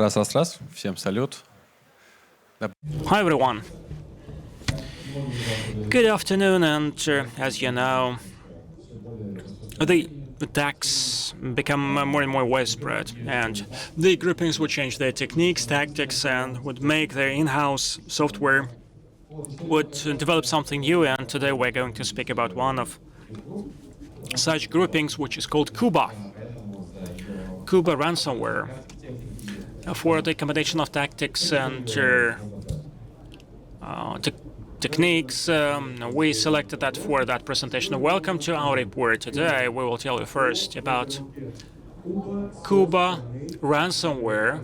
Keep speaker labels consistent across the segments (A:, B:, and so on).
A: Раз. Всем салют.
B: Hi everyone. Good afternoon, and as you know, the attacks become more and more widespread, and the groupings would change their techniques, tactics, and would make their in-house software, would develop something new. And today we're going to speak about one of such groupings, which is called Cuba Ransomware. For the combination of tactics and techniques, we selected that for that presentation. Welcome to our report. Today we will tell you first about Cuba Ransomware,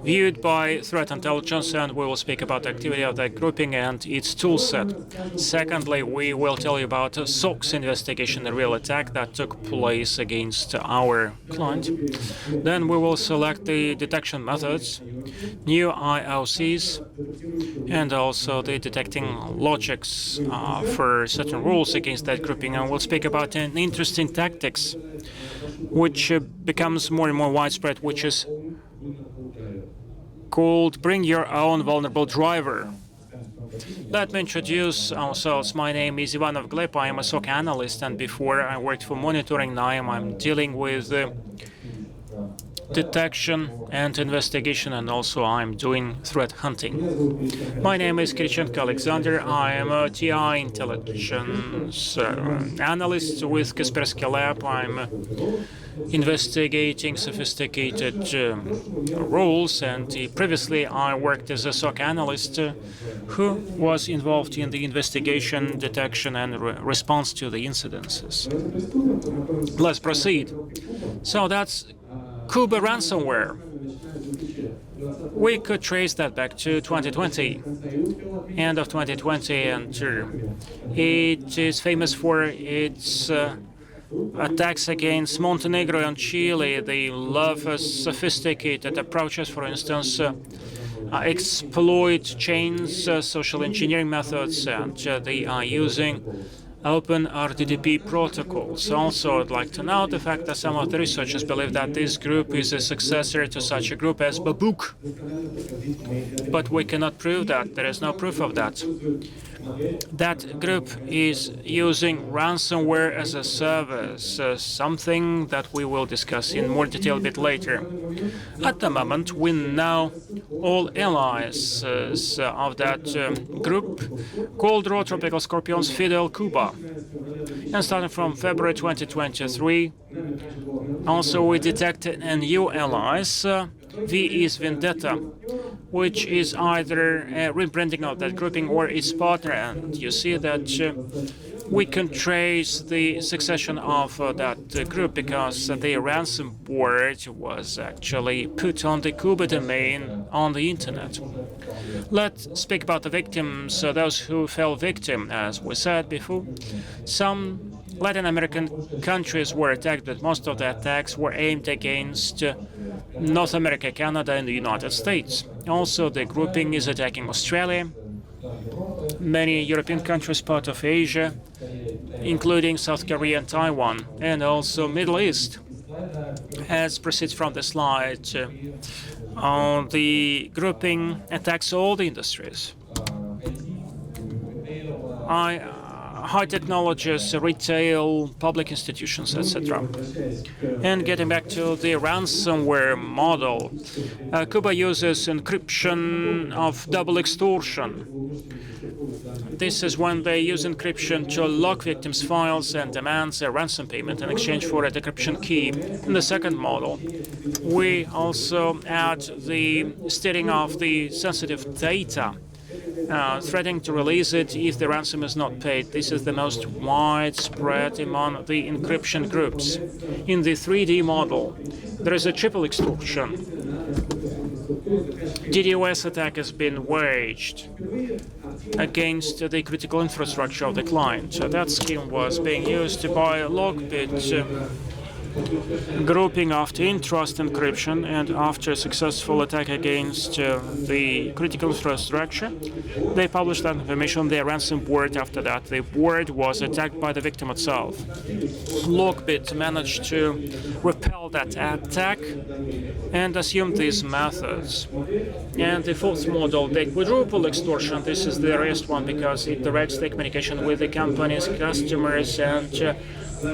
B: viewed by threat intelligence, and we will speak about the activity of that grouping and its toolset. Secondly, we will tell you about a SOX investigation, a real attack that took place against our client. Then we will select the detection methods, new IOCs, and also the detecting logics for certain rules against that grouping. And we'll speak about an interesting tactics which becomes more and more widespread, which is called Bring Your Own Vulnerable Driver. Let me introduce ourselves. My name is Ivanov Gleb. I am a SOC analyst, and before I worked for monitoring. Now I'm dealing with detection and investigation, and also I'm doing threat hunting. My name is Kirichenko Alexander. I am a TI intelligence analyst with Kaspersky Lab. I'm investigating sophisticated roles, and previously I worked as a SOC analyst who was involved in the investigation, detection, and response to the incidences. Let's proceed. So that's Cuba Ransomware. We could trace that back to 2020, end of 2020, and it is famous for its attacks against Montenegro and Chile. They love sophisticated approaches, for instance, exploit chains, social engineering methods, and they are using open RDDP protocols. Also, I'd like to note the fact that some of the researchers believe that this group is a successor to such a group as Babuk. But we cannot prove that. There is no proof of that. That group is using ransomware as a service, something that we will discuss in more detail a bit later. At the moment, we know all allies of that group, called Raw Tropical Scorpions Fidel Cuba. And starting from February 2023, also we detected a new allies, V is Vendetta, which is either a rebranding of that grouping or its partner. And you see that we can trace the succession of that group because the ransomware was actually put on the Cuba domain on the internet. Let's speak about the victims, those who fell victim. As we said before, some Latin American countries were attacked, but most of the attacks were aimed against North America, Canada, and the United States. Also, the grouping is attacking Australia, many European countries, part of Asia, including South Korea and Taiwan, and also Middle East. As proceeds from the slide, the grouping attacks all the industries. High technologies, retail, public institutions, etc. And getting back to the ransomware model, Cuba uses encryption of double extortion. This is when they use encryption to lock victims' files and demands a ransom payment in exchange for a decryption key. In the second model, we also add the stealing of the sensitive data, threatening to release it if the ransom is not paid. This is the most widespread among the encryption groups. In the 3D model, there is a triple extortion. DDoS attack has been waged against the critical infrastructure of the client. So that scheme was being used by Lockbit grouping after in-trust encryption and after a successful attack against the critical infrastructure. They published that information on their ransom board. After that, the board was attacked by the victim itself. Lockbit managed to repel that attack and assume these methods. And the fourth model, the quadruple extortion, this is the rarest one because it directs the communication with the company's customers and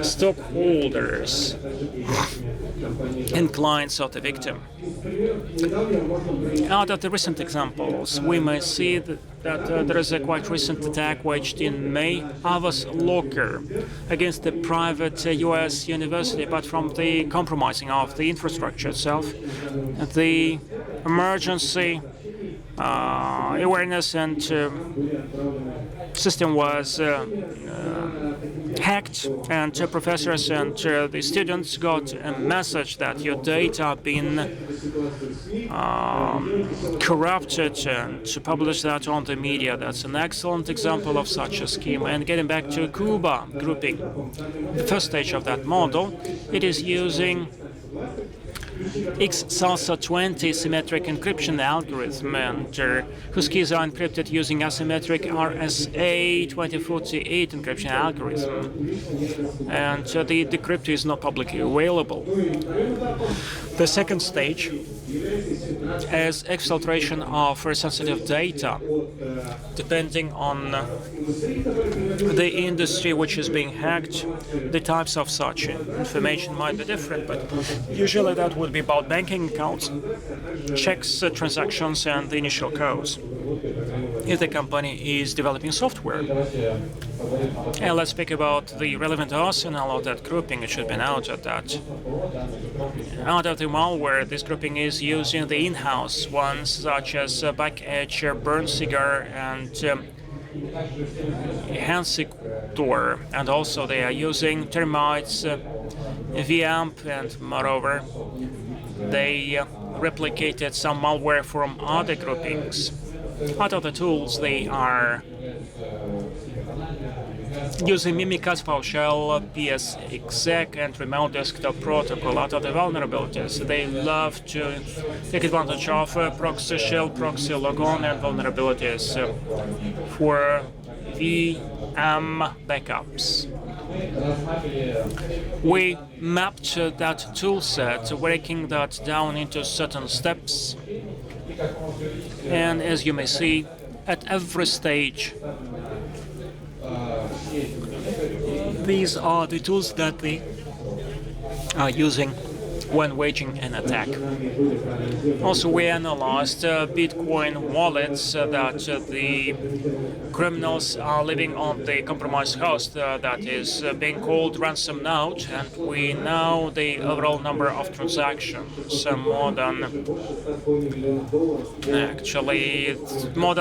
B: stockholders and clients of the victim. Out of the recent examples, we may see that there is a quite recent attack waged in May, Avas Locker, against a private U.S. university, but from the compromising of the infrastructure itself, the emergency awareness and system was hacked, and professors and the students got a message that your data have been corrupted, and to publish that on the media. That's an excellent example of such a scheme. And getting back to Cuba grouping, the first stage of that model, it is using X-SALSA-20 symmetric encryption algorithm, and whose keys are encrypted using asymmetric RSA-2048 encryption algorithm. And the decryptor is not publicly available. The second stage is exfiltration of sensitive data, depending on the industry which is being hacked. The types of such information might be different, but usually that would be about banking accounts, checks, transactions, and the initial codes. If the company is developing software, and let's speak about the relevant arsenal of that grouping, it should be noted that out of the malware, this grouping is using the in-house ones, such as back-edge, burn cigar, and Hansictor, and also they are using termites, VAMP, and moreover, they replicated some malware from other groupings. Out of the tools, they are using Mimikatz, PowerShell, PSExec, and remote desktop protocol. Out of the vulnerabilities, they love to take advantage of proxy shell, proxy logon, and vulnerabilities for VM backups. We mapped that toolset, breaking that down into certain steps. And as you may see, at every stage, these are the tools that we are using when waging an attack. Also, we analyzed Bitcoin wallets that the criminals are living on the compromised host that is being called ransom node, and we know the overall number of transactions, more than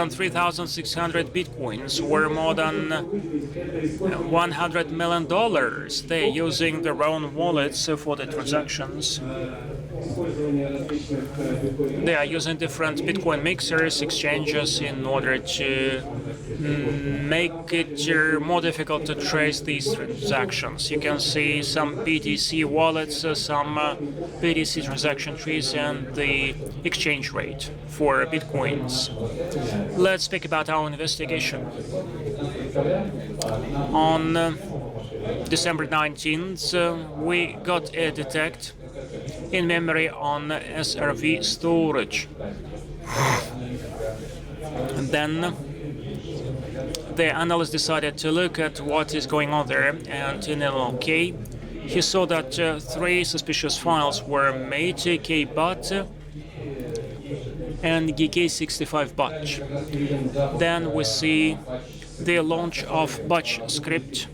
B: 3,600 Bitcoins, or more than $100 million. They're using their own wallets for the transactions. They are using different Bitcoin mixers, exchanges, in order to make it more difficult to trace these transactions. You can see some BTC wallets, some BTC transaction trees, and the exchange rate for Bitcoins. Let's speak about our investigation. On December 19th, we got a detect in memory on SRV storage. And then the analyst decided to look at what is going on there, and in LLK, he saw that 3 suspicious files were made, kbot and gk65batch. Then we see the launch of batch script,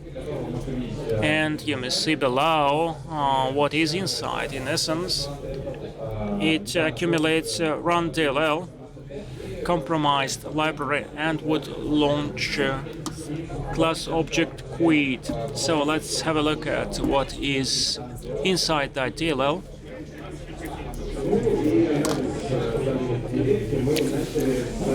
B: and you may see below what is inside. In essence, it accumulates run DLL, compromised library, and would launch class object query. So let's have a look at what is inside that DLL.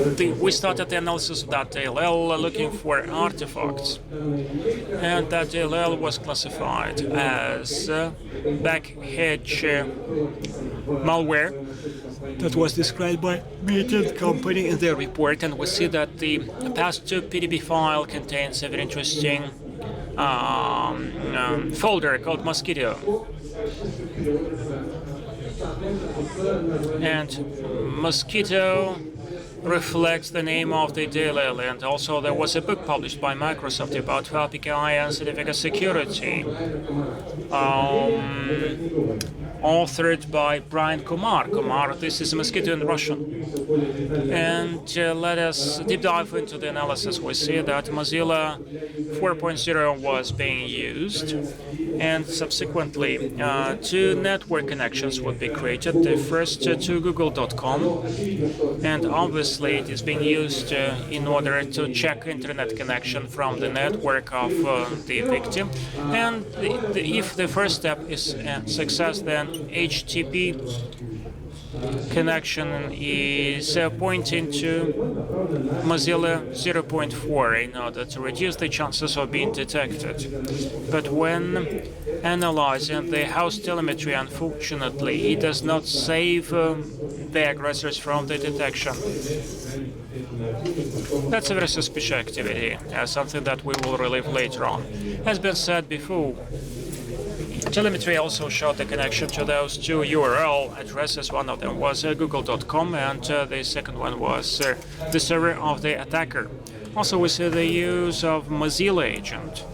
B: we started the analysis of that DLL looking for artifacts, and that DLL was classified as backhatch malware. That was described by Media Company in their report, and we see that the past2 PDB file contains a very interesting folder called Mosquito. And Mosquito reflects the name of the DLL, and also there was a book published by Microsoft about PKI and certificate security, authored by Brian Kumar. This is Mosquito in Russian. And let us deep dive into the analysis. We see that Mozilla 4.0 was being used, and subsequently 2 network connections would be created. The first to google.com, and obviously it is being used in order to check internet connection from the network of the victim. And if the first step is a success, then HTTP connection is pointing to Mozilla 0.4 in order to reduce the chances of being detected. But when analyzing the host telemetry, unfortunately, it does not save the aggressors from the detection. That's a very suspicious activity, something that we will relive later on. As been said before, telemetry also showed the connection to those 2 URL addresses. One of them was google.com, and the second one was the server of the attacker. Also, we see the use of Mozilla agent.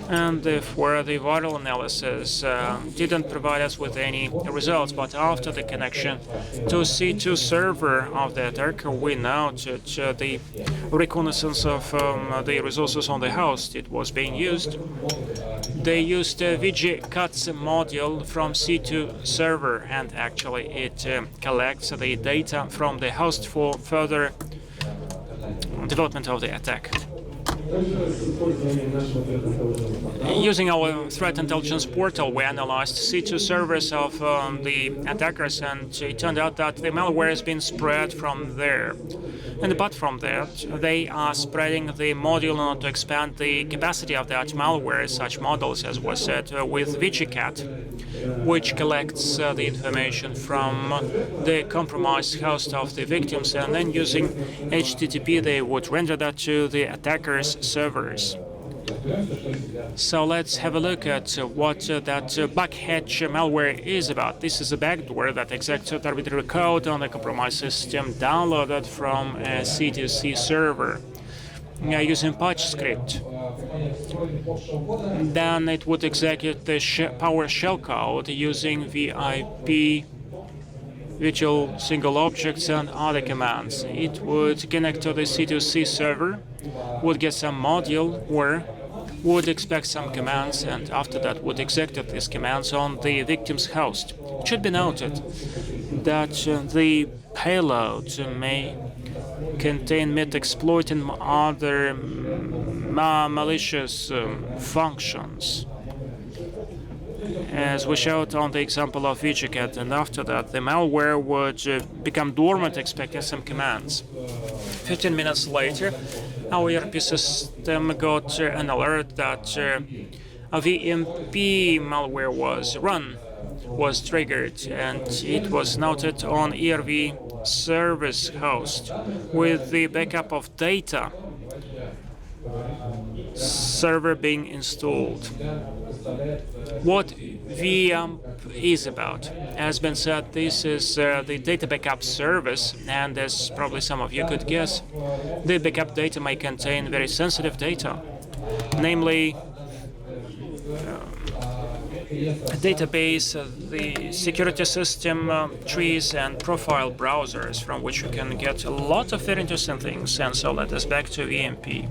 B: And therefore, the viral analysis didn't provide us with any results. But after the connection to C2 server of the attacker, we noted the reconnaissance of the resources on the host. It was being used. They used VGCATS module from C2 server, and actually it collects the data from the host for further development of the attack. Using our threat intelligence portal, we analyzed C2 servers of the attackers, and it turned out that the malware has been spread from there. And apart from that, they are spreading the module in order to expand the capacity of that malware. Such models, as was said, with VGCAT, which collects the information from the compromised host of the victims, and then using HTTP, they would render that to the attacker's servers. So let's have a look at what that backhatch malware is about. This is a backdoor that executes arbitrary code on the compromised system downloaded from a C2C server using patch script. Then it would execute the PowerShell code using VIP, virtual single objects, and other commands. It would connect to the C2C server, would get some module where would expect some commands, and after that would execute these commands on the victim's host. It should be noted that the payload may contain metaexploit and other malicious functions, as we showed on the example of VGCAT, and after that the malware would become dormant expecting some commands. 15 minutes later, our ERP system got an alert that a VMP malware was triggered, and it was noted on ERV service host with the backup of data server being installed. What VMP is about? As been said, this is the data backup service, and as probably some of you could guess, the backup data may contain very sensitive data, namely database, the security system trees, and profile browsers, from which you can get a lot of very interesting things. And so let us back to VMP,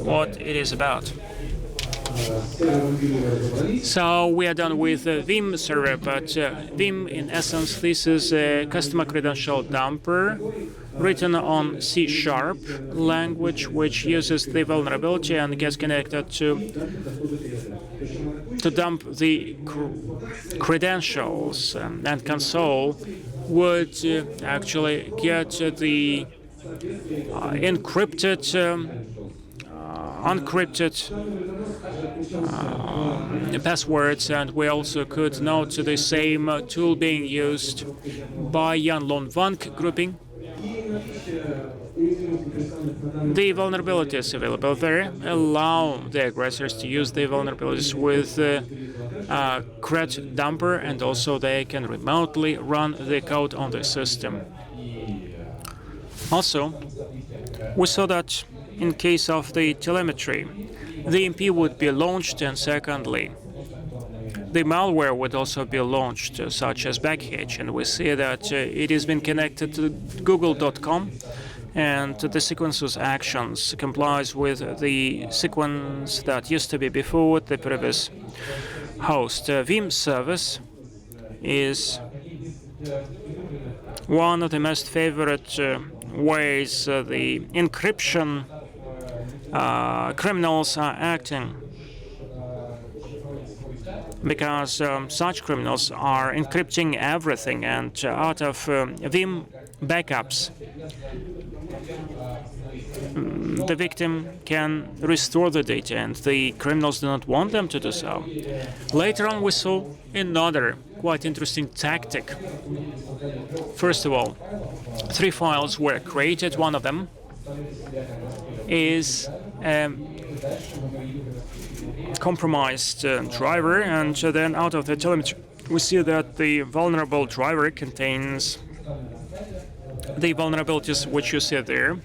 B: what it is about. So we are done with Vim server, but Vim, in essence, this is a customer credential dumper written on C# language, which uses the vulnerability and gets connected to dump the credentials, and console would actually get the encrypted, uncrypted passwords, and we also could note the same tool being used by Jan Lonvank grouping. The vulnerabilities available there allow the aggressors to use the vulnerabilities with cred dumper, and also they can remotely run the code on the system. Also, we saw that in case of the telemetry, the EMP would be launched, and secondly, the malware would also be launched, such as Backhatch, and we see that it has been connected to google.com, and the sequence's actions complies with the sequence that used to be before the previous host. Vim service is one of the most favorite ways the encryption criminals are acting, because such criminals are encrypting everything, and out of Vim backups, the victim can restore the data, and the criminals do not want them to do so. Later on, we saw another quite interesting tactic. First of all, 3 files were created. One of them is compromised driver, and then out of the telemetry, we see that the vulnerable driver contains the vulnerabilities which you see there.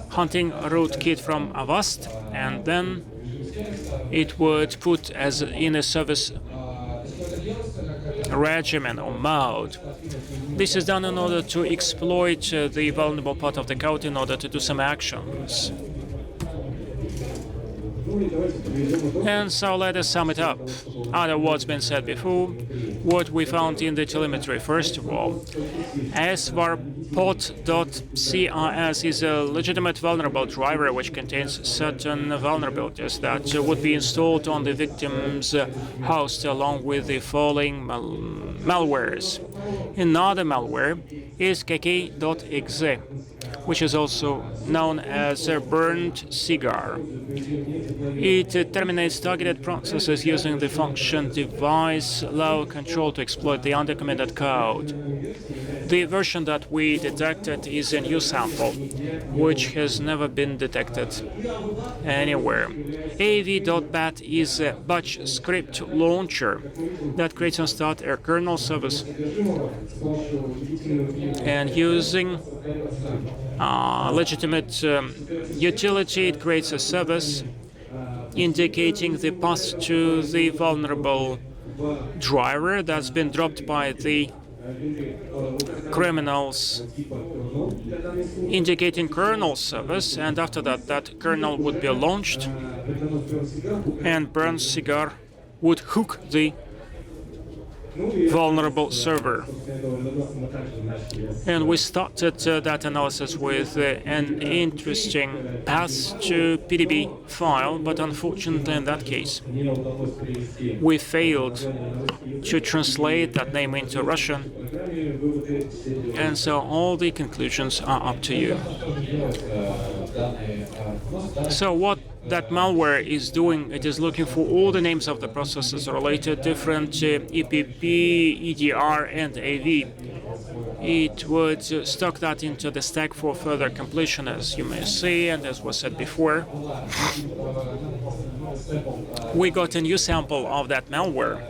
B: Hunting rootkit from Avast, and then it would put as in a service regimen or mode. This is done in order to exploit the vulnerable part of the code in order to do some actions. And so let us sum it up. Out of what's been said before, what we found in the telemetry. First of all, svarpod.crs is a legitimate vulnerable driver which contains certain vulnerabilities that would be installed on the victim's host along with the following malwares. Another malware is kk.exe, which is also known as a burnt cigar. It terminates targeted processes using the function device allow control to exploit the undercommitted code. The version that we detected is a new sample, which has never been detected anywhere. av.bat is a batch script launcher that creates and starts a kernel service, and using legitimate utility, it creates a service indicating the path to the vulnerable driver that's been dropped by the criminals, indicating kernel service, and after that, that kernel would be launched, and burnt cigar would hook the vulnerable server. And we started that analysis with an interesting path to PDB file, but unfortunately in that case we failed to translate that name into Russian, and so all the conclusions are up to you. So what that malware is doing, it is looking for all the names of the processes related different EPP, EDR, and AV. It would stock that into the stack for further completion, as you may see, and as was said before. We got a new sample of that malware.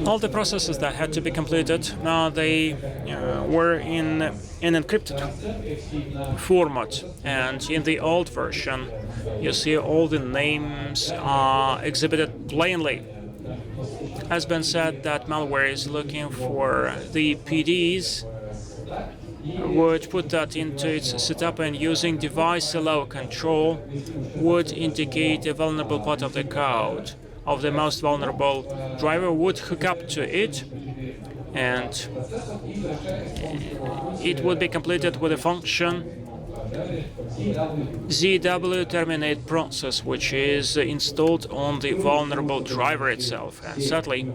B: All the processes that had to be completed, they were in an encrypted format, and in the old version you see all the names are exhibited plainly. Has been said that malware is looking for the PDs, would put that into its setup, and using device allow control would indicate a vulnerable part of the code of the most vulnerable driver, would hook up to it, and it would be completed with a function ZW terminate process, which is installed on the vulnerable driver itself. And sadly,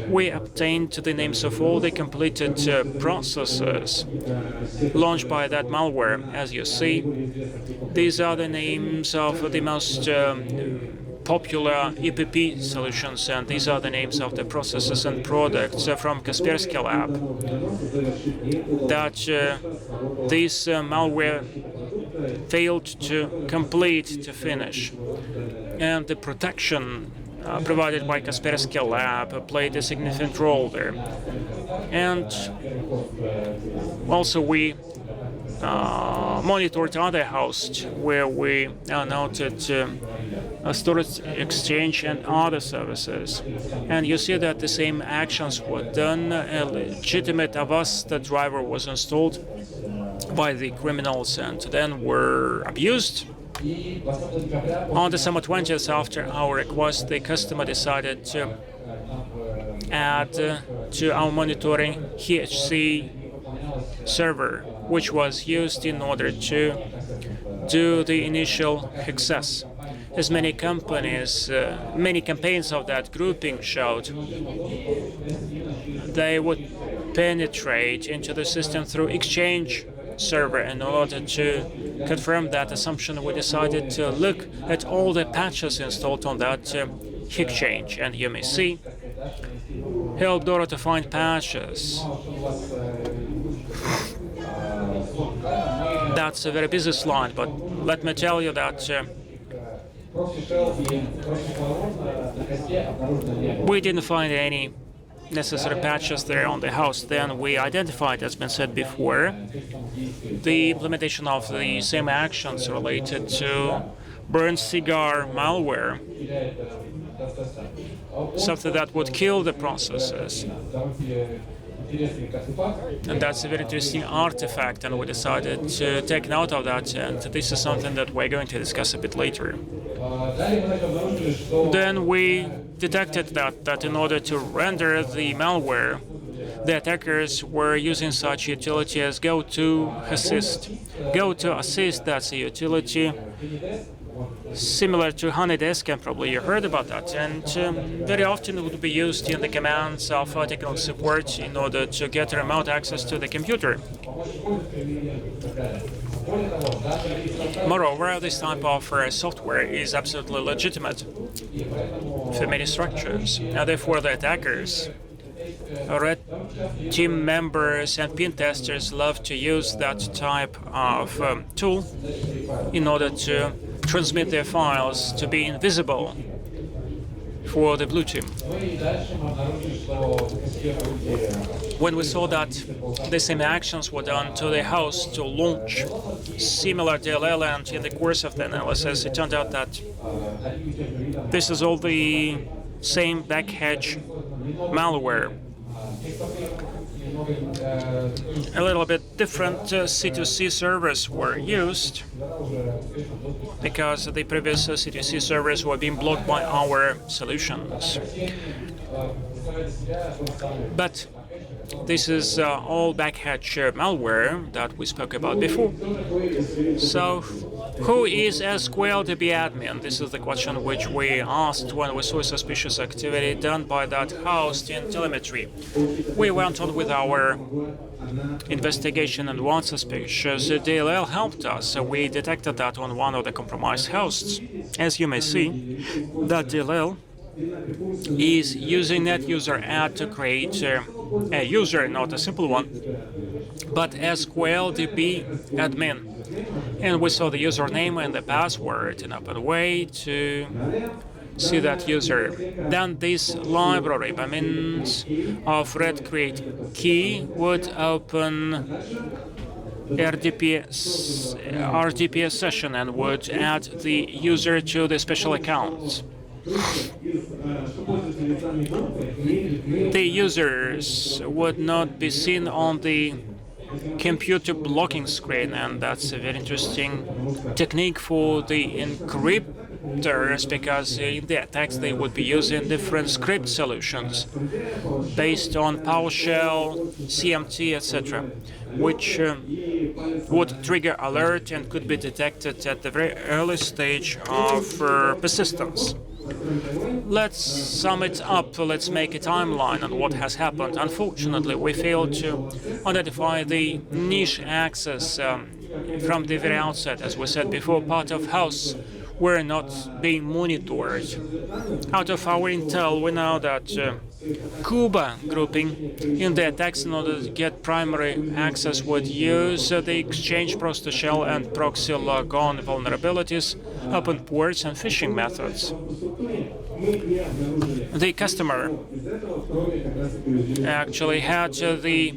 B: we obtained the names of all the completed processes launched by that malware. As you see, these are the names of the most popular EPP solutions, and these are the names of the processes and products from Kaspersky Lab that this malware failed to complete, to finish. And the protection provided by Kaspersky Lab played a significant role there. And also we monitored other hosts where we noted storage exchange and other services. And you see that the same actions were done. A legitimate Avast driver was installed by the criminals and then were abused. On December 20th, after our request, the customer decided to add to our monitoring HC server, which was used in order to do the initial access. As many companies, many campaigns of that grouping showed, they would penetrate into the system through Exchange server. In order to confirm that assumption, we decided to look at all the patches installed on that Exchange. And you may see, help Dora to find patches. That's a very busy slide, but let me tell you that we didn't find any necessary patches there on the host. Then we identified, as been said before, the implementation of the same actions related to burnt cigar malware, something that would kill the processes. And that's a very interesting artifact, and we decided to take note of that, and this is something that we're going to discuss a bit later. Then we detected that in order to render the malware, the attackers were using such utility as GoToAssist. GoToAssist, that's a utility similar to Honeydesk, and probably you heard about that, and very often it would be used in the commands of technical support in order to get remote access to the computer. Moreover, this type of software is absolutely legitimate for many structures, and therefore the attackers, red team members and pen testers love to use that type of tool in order to transmit their files to be invisible for the blue team. When we saw that the same actions were done to the host to launch similar DLL, and in the course of the analysis it turned out that this is all the same backhatch malware. A little bit different C2C servers were used because the previous C2C servers were being blocked by our solutions. But this is all backhatch malware that we spoke about before. So, who is SQL-DB admin? This is the question which we asked when we saw suspicious activity done by that host in telemetry. We went on with our investigation, and one suspicious DLL helped us. So we detected that on one of the compromised hosts. As you may see, that DLL is using NetUserAdd to create a user, not a simple one, but SQL-DB admin. And we saw the username and the password in open way to see that user. Then this library, by means of red create key, would open RDP session and would add the user to the special account. The users would not be seen on the computer blocking screen, and that's a very interesting technique for the encryptors, because in the attacks they would be using different script solutions based on PowerShell, CMT, etc., which would trigger alert and could be detected at the very early stage of persistence. Let's sum it up. Let's make a timeline on what has happened. Unfortunately, we failed to identify the niche access from the very outset. As we said before, part of house were not being monitored. Out of our intel, we know that Cuba grouping in the attacks in order to get primary access would use the exchange process shell and proxy logon vulnerabilities, open ports, and phishing methods. The customer actually had the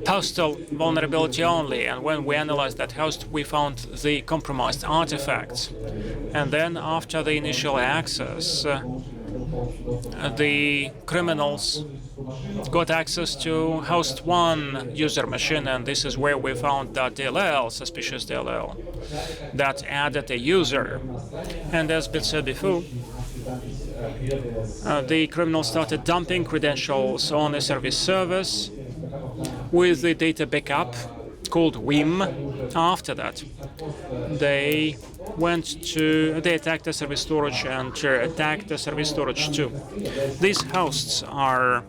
B: postal vulnerability only, and when we analyzed that host, we found the compromised artifacts. And then after the initial access, the criminals got access to host 1 user machine, and this is where we found that DLL, suspicious DLL, that added a user. And as been said before, the criminals started dumping credentials on a service service with the data backup called WIM. After that, they attacked the service storage and attacked the service storage too. These hosts are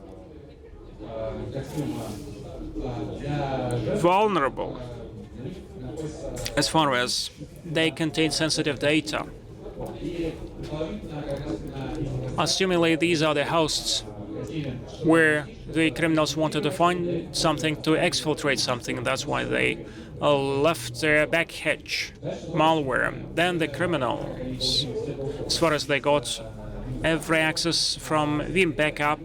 B: vulnerable as far as they contain sensitive data. Assumingly, these are the hosts where the criminals wanted to find something, to exfiltrate something. That's why they left their backhatch malware. Then the criminals, as far as they got every access from Vim backup,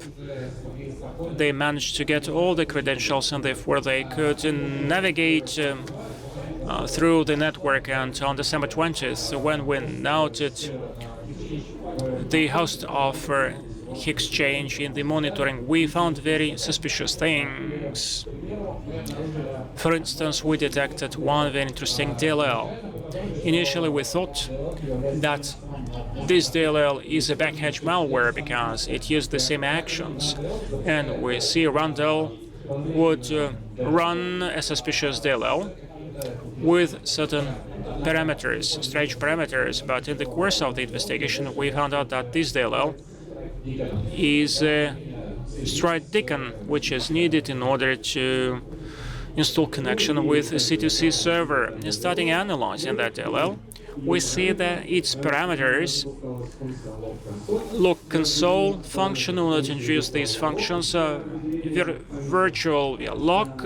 B: they managed to get all the credentials, and therefore they could navigate through the network. And on December 20th, when we noted the host of exchange in the monitoring, we found very suspicious things. For instance, we detected one very interesting DLL. Initially, we thought that this DLL is a backhatch malware because it used the same actions, and we see Randall would run a suspicious DLL with certain parameters, strange parameters, but in the course of the investigation, we found out that this DLL is a stride beacon, which is needed in order to install connection with a C2C server. And starting analyzing that DLL, we see that its parameters look console function. We will introduce these functions, virtual lock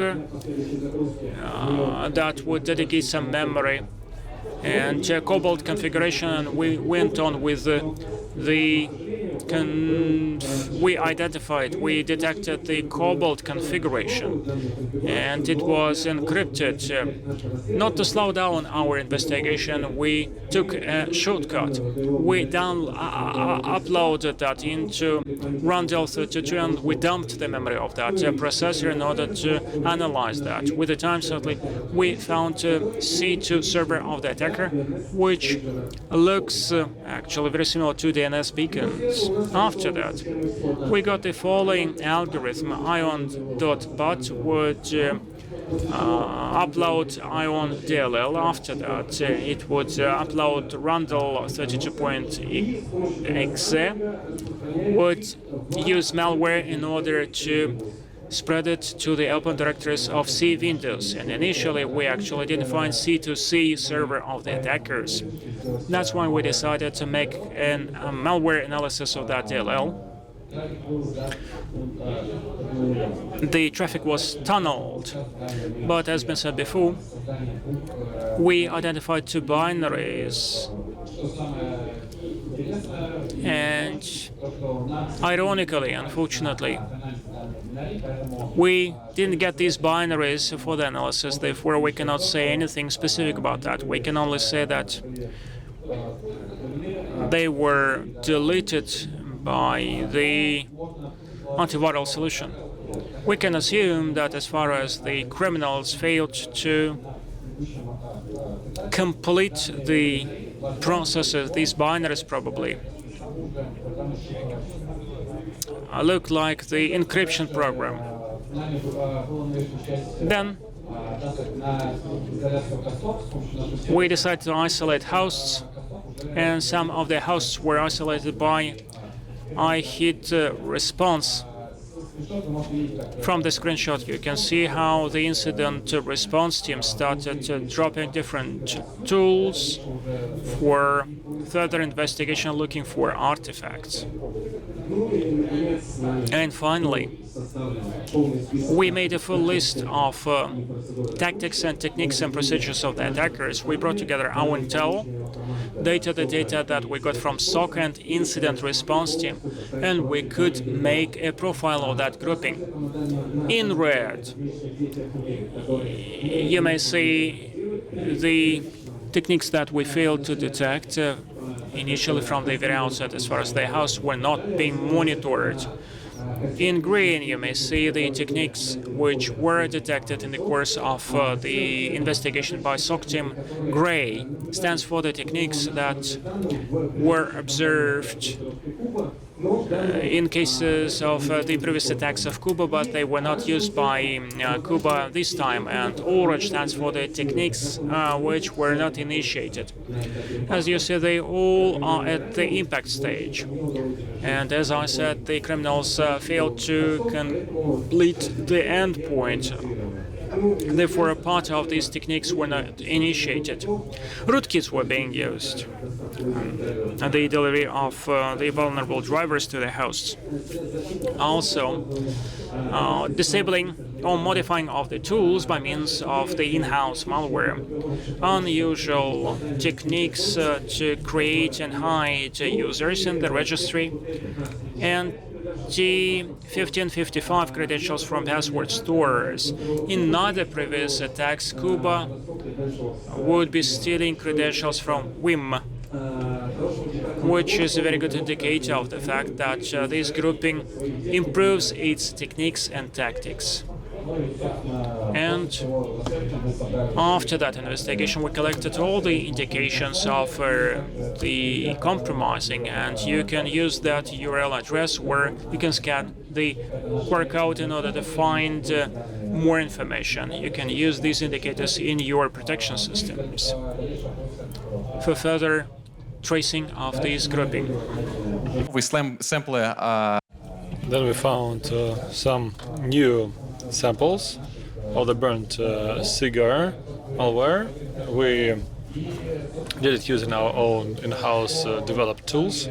B: that would dedicate some memory, and Cobalt configuration. And we went on with we detected the Cobalt configuration, and it was encrypted. Not to slow down our investigation, we took a shortcut. We uploaded that into Randall 32, and we dumped the memory of that processor in order to analyze that. With the time, certainly, we found a C2 server of the attacker, which looks actually very similar to DNS beacons. After that, we got the following algorithm. Ion.bot would upload Ion DLL. After that, it would upload Randall 32.exe, would use malware in order to spread it to the open directories of C Windows. And initially, we actually identified C2C server of the attackers. That's why we decided to make a malware analysis of that DLL. The traffic was tunneled, but as been said before, we identified 2 binaries. And ironically, unfortunately, we didn't get these binaries for the analysis, therefore we cannot say anything specific about that. We can only say that they were deleted by the antiviral solution. We can assume that as far as the criminals failed to complete the processes, these binaries probably look like the encryption program. Then we decided to isolate hosts and some of the hosts were isolated by hit response. From the screenshot, you can see how the incident response team started dropping different tools for further investigation, looking for artifacts. And finally, we made a full list of tactics and techniques and procedures of the attackers. We brought together our intel, the data that we got from SOC and incident response team, and we could make a profile of that grouping. In red, you may see the techniques that we failed to detect initially from the very outset, as far as the house were not being monitored. In green, you may see the techniques which were detected in the course of the investigation by SOC team. Gray stands for the techniques that were observed in cases of the previous attacks of Cuba, but they were not used by Cuba this time. And orange stands for the techniques which were not initiated. As you see, they all are at the impact stage. And as I said, the criminals failed to complete the endpoint. Therefore, a part of these techniques were not initiated. Rootkits were being used, and the delivery of the vulnerable drivers to the hosts. Also, disabling or modifying of the tools by means of the in-house malware. Unusual techniques to create and hide users in the registry, and T1555 credentials from password stores. In neither previous attacks, Cuba would be stealing credentials from WIM, which is a very good indicator of the fact that this grouping improves its techniques and tactics. And after that investigation, we collected all the indications of the compromising, and you can use that URL address where you can scan the QR code in order to find more information. You can use these indicators in your protection systems for further tracing of this grouping.
A: We simply
C: Then we found some new samples of the burnt cigar malware. We did it using our own in-house developed tools,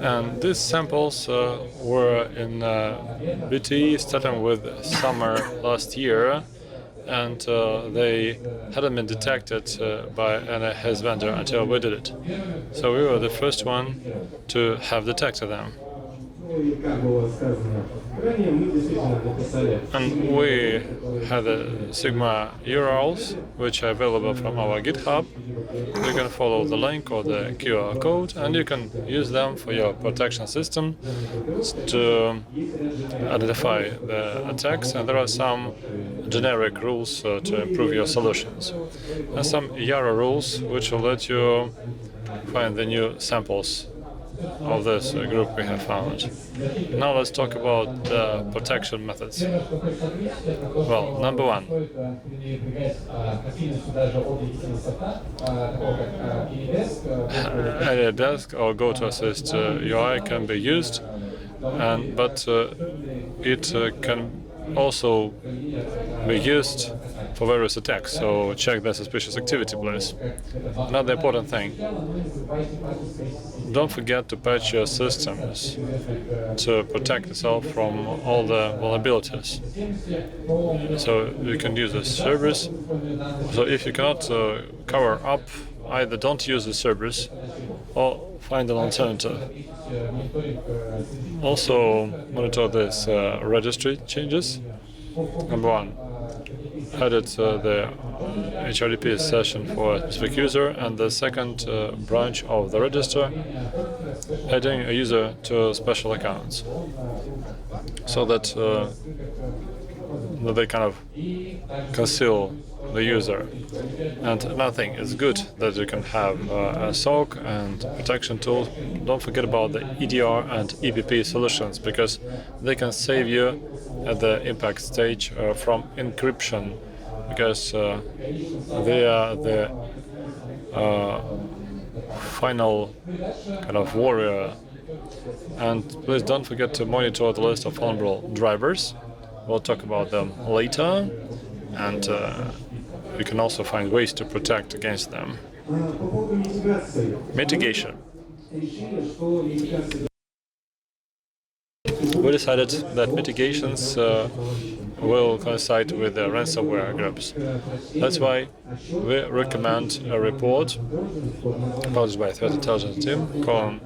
C: and these samples were in BT starting with summer last year, and they hadn't been detected by his vendor until we did it. So we were the first one to have detected them. And we have the Sigma URLs, which are available from our GitHub. You can follow the link or the QR code, and you can use them for your protection system to identify the attacks. And there are some generic rules to improve your solutions, and some YARA rules, which will let you find the new samples of this group we have found. Now let's talk about the protection methods. Well, number one, any desk or GoToAssist UI can be used, but it can also be used for various attacks, so check the suspicious activity, please. Another important thing, don't forget to patch your systems to protect yourself from all the vulnerabilities. So you can use the servers. So if you cannot cover up, either don't use the servers or find an alternative. Also monitor this registry changes. Number one, edit the HRDP session for a specific user, and the second branch of the register, adding a user to special accounts, so that they kind of conceal the user. And another thing, it's good that you can have a SOC and protection tool. Don't forget about the EDR and EPP solutions, because they can save you at the impact stage from encryption, because they are the final kind of warrior. And please don't forget to monitor the list of vulnerable drivers. We'll talk about them later, and you can also find ways to protect against them. Mitigation. We decided that mitigations will coincide with the ransomware groups. That's why we recommend a report published by Threat Intelligence Team called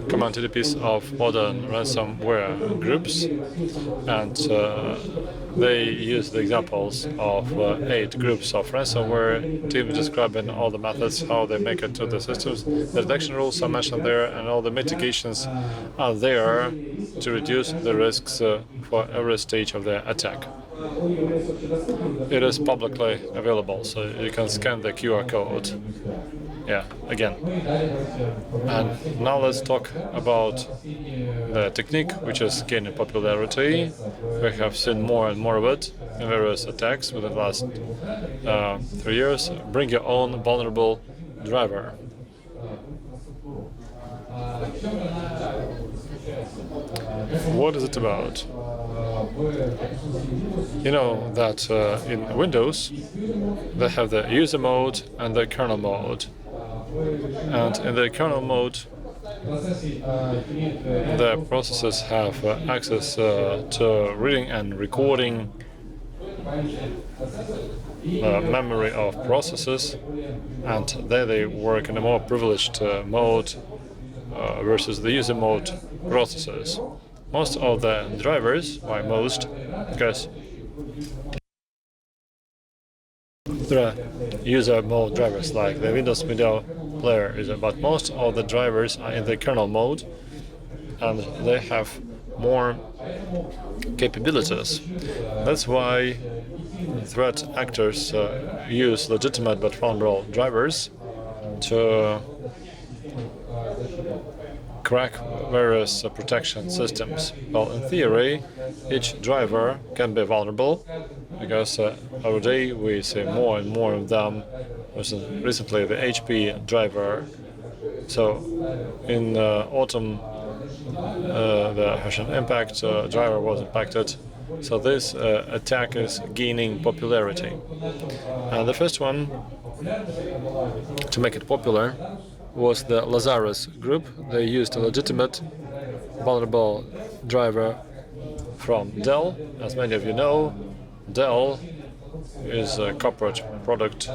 C: Command TDPs of Modern Ransomware Groups, and they use the examples of 8 groups of ransomware teams describing all the methods, how they make it to the systems. The detection rules are mentioned there, and all the mitigations are there to reduce the risks for every stage of the attack. It is publicly available, so you can scan the QR code. Yeah, again. And now let's talk about the technique, which is gaining popularity. We have seen more and more of it in various attacks within the last 3 years. Bring your own vulnerable driver. What is it about? You know that in Windows they have the user mode and the kernel mode. And in the kernel mode, the processes have access to reading and recording memory of processes, and there they work in a more privileged mode versus the user mode processes. Most of the drivers, why most? Because there are user mode drivers like the Windows Media Player, but most of the drivers are in the kernel mode, and they have more capabilities. That's why threat actors use legitimate but vulnerable drivers to crack various protection systems. Well, in theory, each driver can be vulnerable, because every day we see more and more of them. Recently, the HP driver. So, in autumn, the Russian Impact driver was impacted. So this attack is gaining popularity. And the first one to make it popular was the Lazarus group. They used a legitimate vulnerable driver from Dell. As many of you know, Dell is a corporate product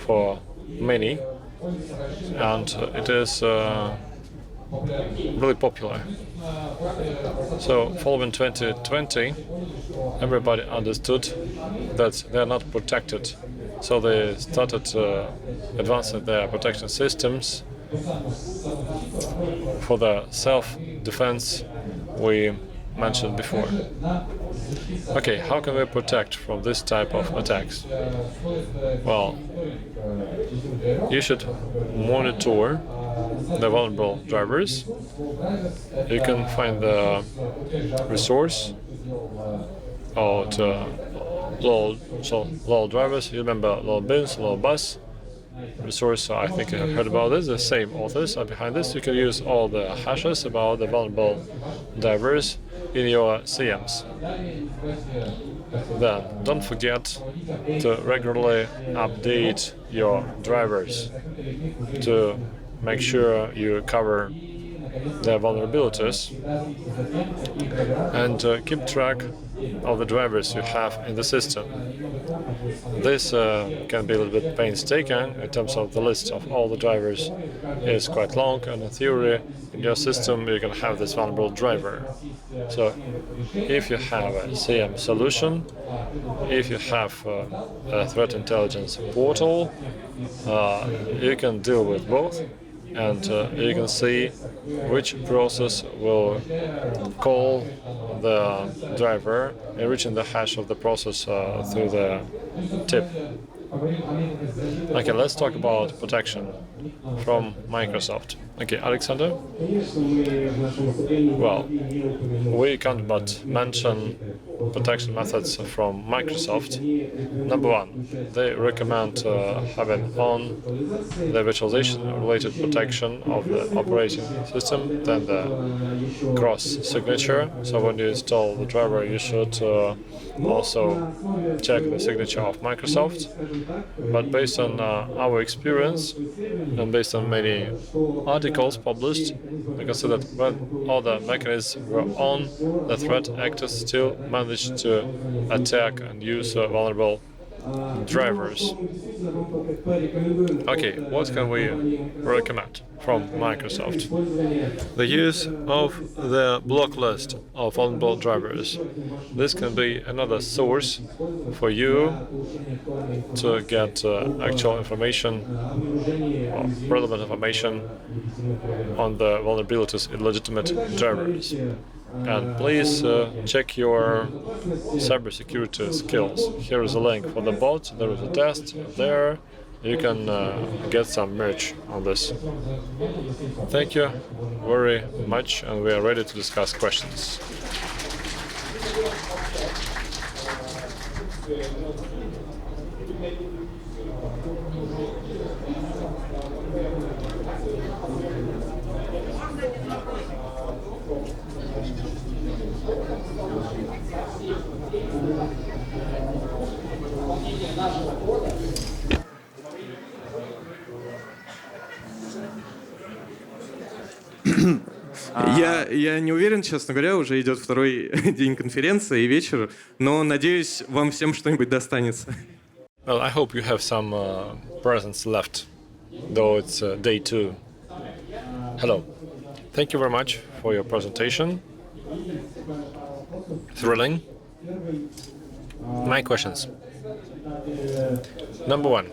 C: for many, and it is really popular. So following 2020, everybody understood that they are not protected. So they started advancing their protection systems for the self-defense we mentioned before. Okay, how can we protect from this type of attacks? Well, you should monitor the vulnerable drivers. You can find the resource or low drivers. You remember low bins, low bus resource. I think you have heard about this. The same authors are behind this. You can use all the hashes about the vulnerable drivers in your CMs. Then don't forget to regularly update your drivers to make sure you cover their vulnerabilities, and keep track of the drivers you have in the system. This can be a little bit painstaking in terms of the list of all the drivers is quite long, and in theory in your system you can have this vulnerable driver. So if you have a CM solution, if you have a threat intelligence portal, you can deal with both, and you can see which process will call the driver, enriching the hash of the process through the tip. Okay, let's talk about protection from Microsoft. Okay, Alexander? Well, we can't but mention protection methods from Microsoft. Number one, they recommend having on the virtualization-related protection of the operating system, then the cross-signature. So when you install the driver, you should also check the signature of Microsoft. But based on our experience and based on many articles published, we can see that when all the mechanisms were on, the threat actors still managed to attack and use vulnerable drivers. Okay, what can we recommend from Microsoft? The use of the block list of vulnerable drivers. This can be another source for you to get actual information, or relevant information on the vulnerabilities in legitimate drivers. And please check your cybersecurity skills. Here is a link for the bot. There is a test there. You can get some merch on this. Thank you very much, and we are ready to discuss questions.
D: Я не уверен, честно говоря, уже идет второй день конференции и вечер, но надеюсь, вам всем что-нибудь достанется.
C: Well, I hope you have some presents left, though it's day 2. Hello. Thank you very much for your presentation. Thrilling. My questions. Number one.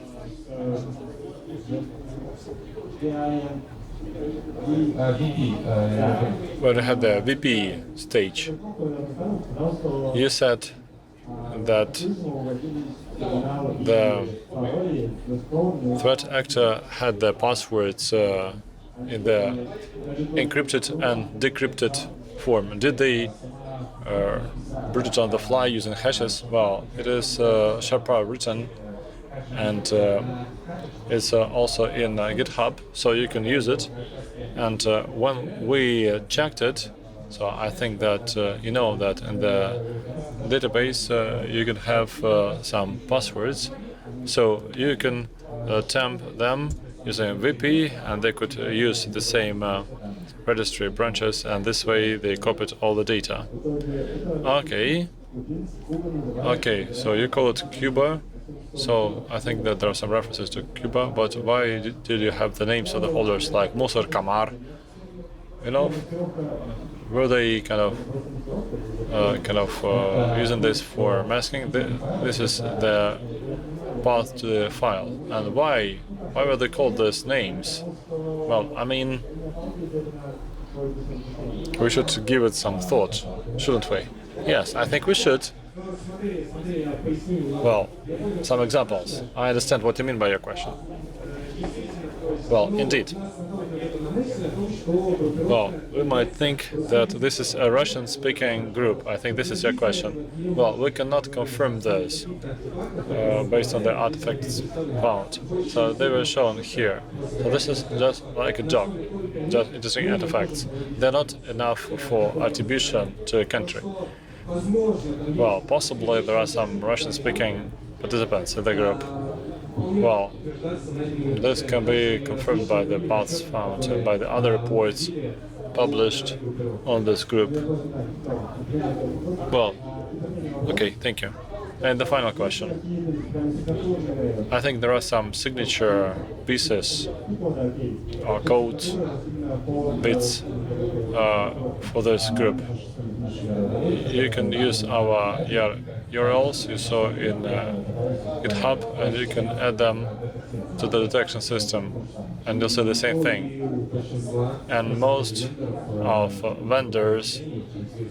C: When you had the VP stage, you said that the threat actor had the passwords in the encrypted and decrypted form. Did they put it on the fly using hashes? Well, it is sharply written, and it's also in GitHub, so you can use it. And when we checked it, so I think that you know that in the database you can have some passwords, so you can temp them using VP, and they could use the same registry branches, and this way they copied all the data. Okay, so you call it Cuba. So I think that there are some references to Cuba, but why did you have the names of the folders like Musor Kamar? You know, were they kind of using this for masking? This is the path to the file, and why were they called these names? Well, I mean, we should give it some thought, shouldn't we? Yes, I think we should. Well, some examples. I understand what you mean by your question. Well, indeed. Well, we might think that this is a Russian-speaking group. I think this is your question. Well, we cannot confirm this based on the artifacts found. So they were shown here. So this is just like a dog, just interesting artifacts. They're not enough for attribution to a country. Well, possibly there are some Russian-speaking participants in the group. Well, this can be confirmed by the paths found and by the other reports published on this group. Well, okay, thank you. And the final question. I think there are some signature pieces or codes, bits for this group. You can use our URLs you saw in GitHub, and you can add them to the detection system, and you'll see the same thing. And most of vendors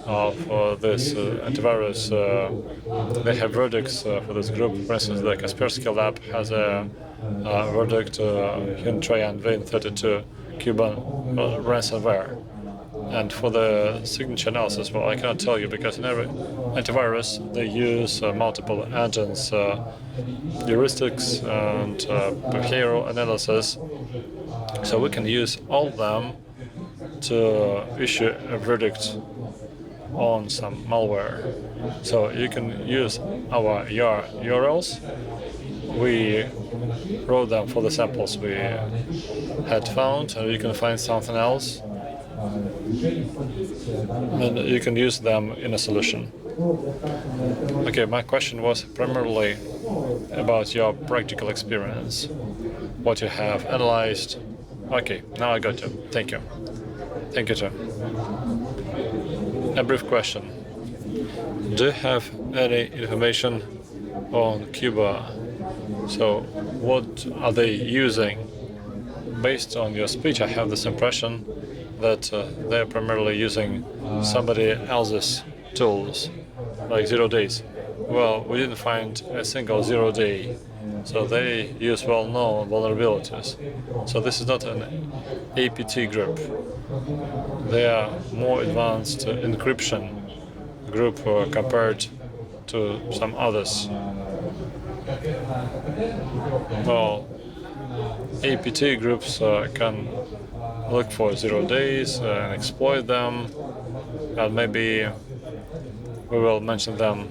C: of this antivirus, they have verdicts for this group. For instance, the Kaspersky Lab has a verdict, Hyun Trayan Vin 32 Cuba Ransomware. And for the signature analysis, well, I cannot tell you because in every antivirus they use multiple engines, heuristics and behavioral analysis. So we can use all of them to issue a verdict on some malware. So you can use our URLs. We wrote them for the samples we had found, and you can find something else, and you can use them in a solution. Okay, my question was primarily about your practical experience, what you have analyzed. Okay, now I got you. Thank you. Thank you, too. A brief question. Do you have any information on Cuba? So what are they using? Based on your speech, I have this impression that they're primarily using somebody else's tools, like 0 days. Well, we didn't find a single 0 day, so they use well-known vulnerabilities. So this is not an APT group. They are more advanced encryption group compared to some others. Well, APT groups can look for 0 days and exploit them, and maybe we will mention them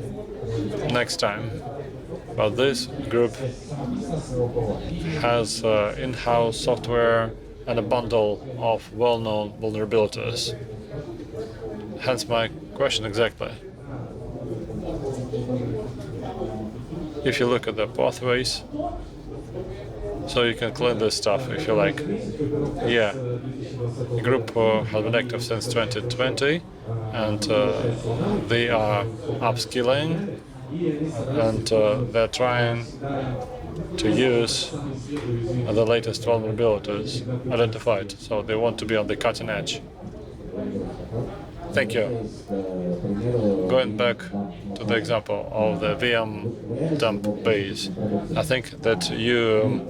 C: next time. But this group has in-house software and a bundle of well-known vulnerabilities. Hence my question exactly. If you look at the pathways, so you can clean this stuff if you like. Yeah, the group has been active since 2020, and they are upskilling, and they're trying to use the latest vulnerabilities identified. So they want to be on the cutting edge. Thank you. Going back to the example of the VM dump base, I think that you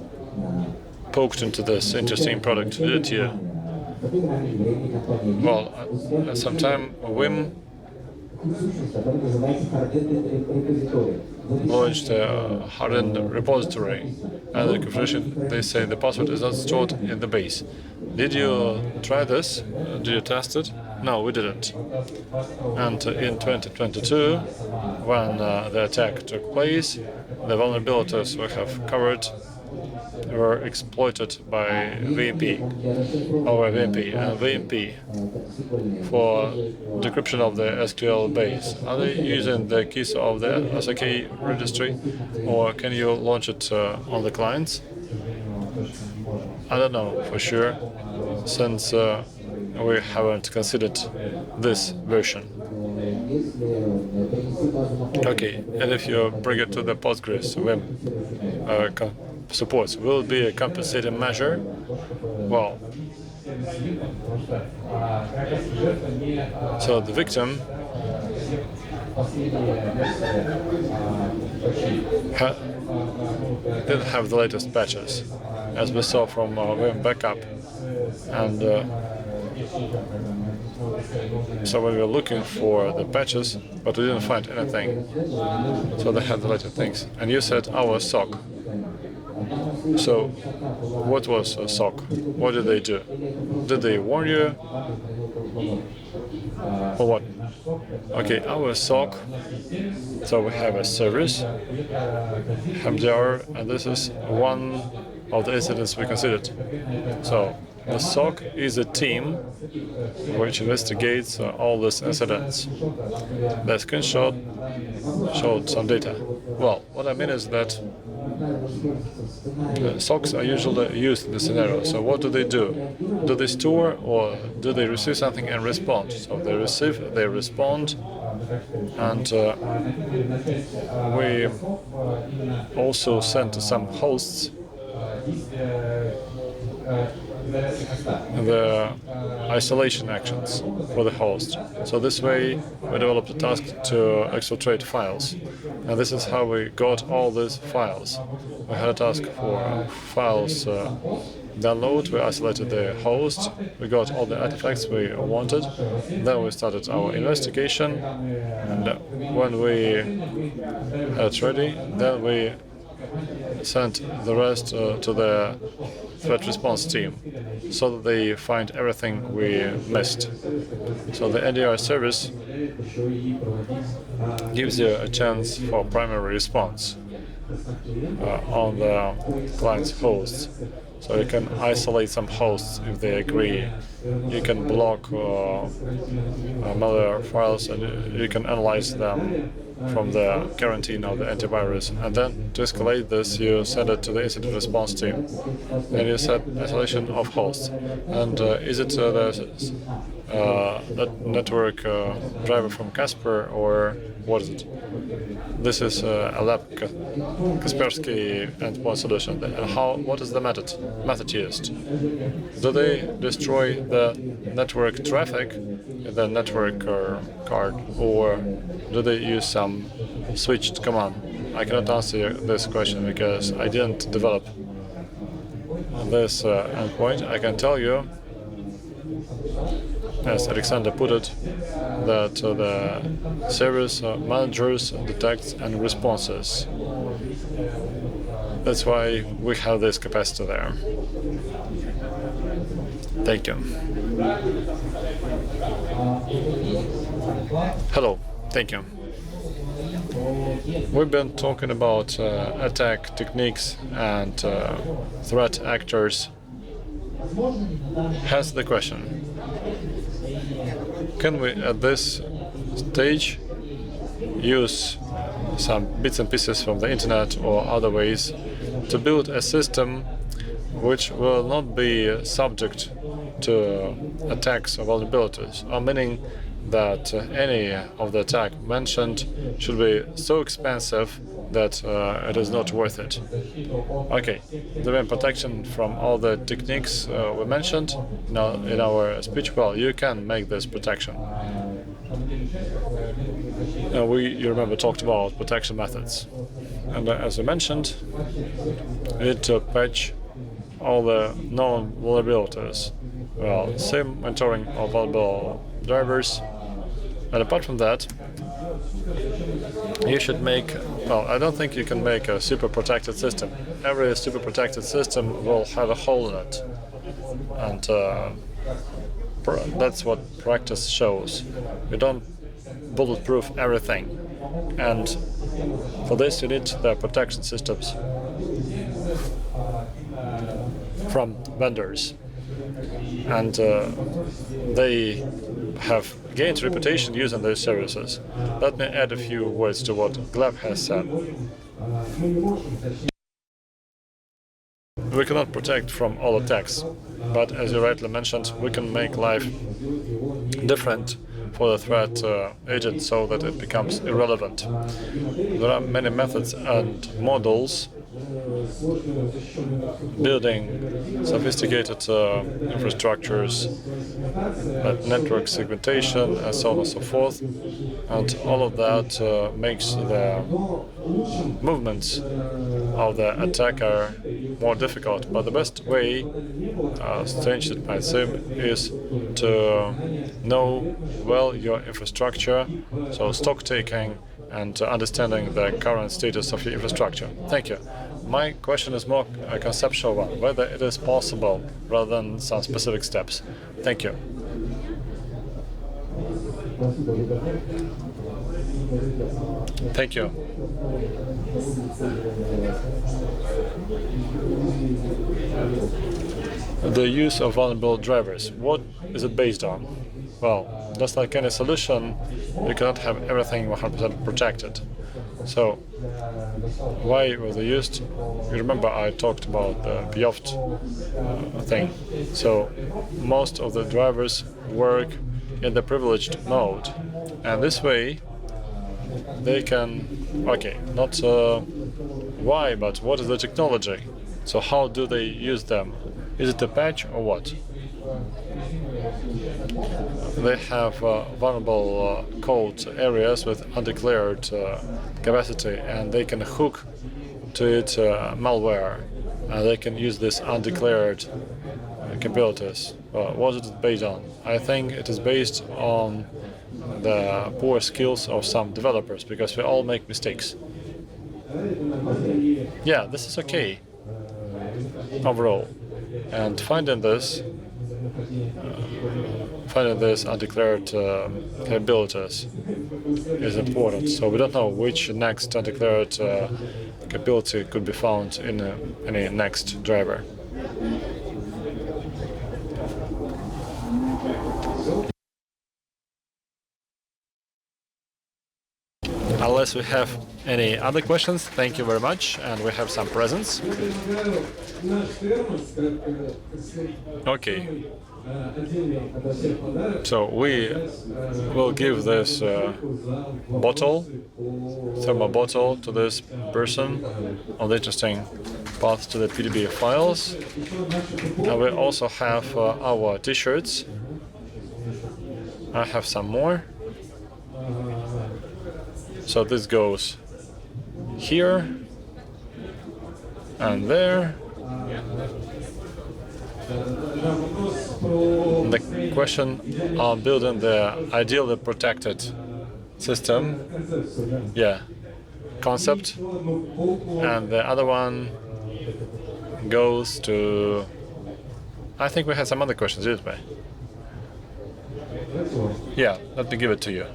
C: poked into this interesting product, didn't you? Well, sometime Vim launched a hardened repository, and the configuration, they say the password is not stored in the base. Did you try this? Did you test it? No, we didn't. And in 2022, when the attack took place, the vulnerabilities we have covered were exploited by VMP, our VMP, and VMP for decryption of the SQL base. Are they using the keys of the SOK registry, or can you launch it on the clients? I don't know for sure, since we haven't considered this version. Okay, and if you bring it to the Postgres Vim supports, will it be a compensating measure? Well, so the victim didn't have the latest patches, as we saw from Vim backup, and so we were looking for the patches, but we didn't find anything. So they had the latest things. And you said our SOC. So what was a SOC? What did they do? Did they warn you? Or what? Okay, our SOC. So we have a service, MDR, and this is one of the incidents we considered. So the SOC is a team which investigates all these incidents. The screenshot showed some data. Well, what I mean is that SOCs are usually used in this scenario. So what do? Do they store, or do they receive something and respond? So they receive, they respond, and we also sent some hosts the isolation actions for the host. So this way we developed a task to exfiltrate files. And this is how we got all these files. We had a task for files download, we isolated the host, we got all the artifacts we wanted, then we started our investigation, and when we had it ready, then we sent the rest to the threat response team so that they find everything we missed. So the NDR service gives you a chance for primary response on the client's hosts. So you can isolate some hosts if they agree. You can block malware files and you can analyze them from the quarantine of the antivirus. And then to escalate this, you send it to the incident response team. And you set isolation of hosts. And is it the network driver from Casper, or what is it? This is a lab Kaspersky endpoint solution. And what is the method used? Do they destroy the network traffic, the network card, or do they use some switched command? I cannot answer this question because I didn't develop this endpoint. I can tell you, as Alexander put it, that the service managers detects and responses. That's why we have this capacity there. Thank you. Hello. Thank you. We've been talking about attack techniques and threat actors. Hence the question. Can we, at this stage, use some bits and pieces from the internet or other ways to build a system which will not be subject to attacks or vulnerabilities, or meaning that any of the attack mentioned should be so expensive that it is not worth it. Okay, the main protection from all the techniques we mentioned in our speech, well, you can make this protection. You remember, talked about protection methods. And as I mentioned, we need to patch all the known vulnerabilities. Well, same monitoring of vulnerable drivers. And apart from that, you should make, well, I don't think you can make a super protected system. Every super protected system will have a hole in it. And that's what practice shows. You don't bulletproof everything. And for this, you need the protection systems from vendors. And they have gained reputation using those services. Let me add a few words to what Gleb has said. We cannot protect from all attacks, but as you rightly mentioned, we can make life different for the threat agent so that it becomes irrelevant. There are many methods and models building sophisticated infrastructures, network segmentation, and so on and so forth. And all of that makes the movements of the attacker more difficult. But the best way, strange it might seem, is to know well your infrastructure, so stock taking and understanding the current status of your infrastructure. Thank you. My question is more a conceptual one, whether it is possible rather than some specific steps. Thank you. Thank you. The use of vulnerable drivers, what is it based on? Well, just like any solution, you cannot have everything 100% protected. So, why were they used? You remember I talked about the Bioft thing. So, most of the drivers work in the privileged mode. And this way, they can, okay, not why, but what is the technology? So how do they use them? Is it a patch or what? They have vulnerable code areas with undeclared capacity, and they can hook to it malware, and they can use this undeclared capabilities. What is it based on? I think it is based on the poor skills of some developers, because we all make mistakes. Yeah, this is okay overall. And finding this undeclared capabilities is important. So we don't know which next undeclared capability could be found in any next driver. Unless we have any other questions, thank you very much, and we have some presents. Okay. So we will give this thermal bottle, to this person on the interesting path to the PDB files. And we also have our t-shirts. I have some more. So this goes here and there. The question on building the ideally protected system, yeah, concept, and the other one goes to, I think we had some other questions, didn't we? Yeah, let me give it to you.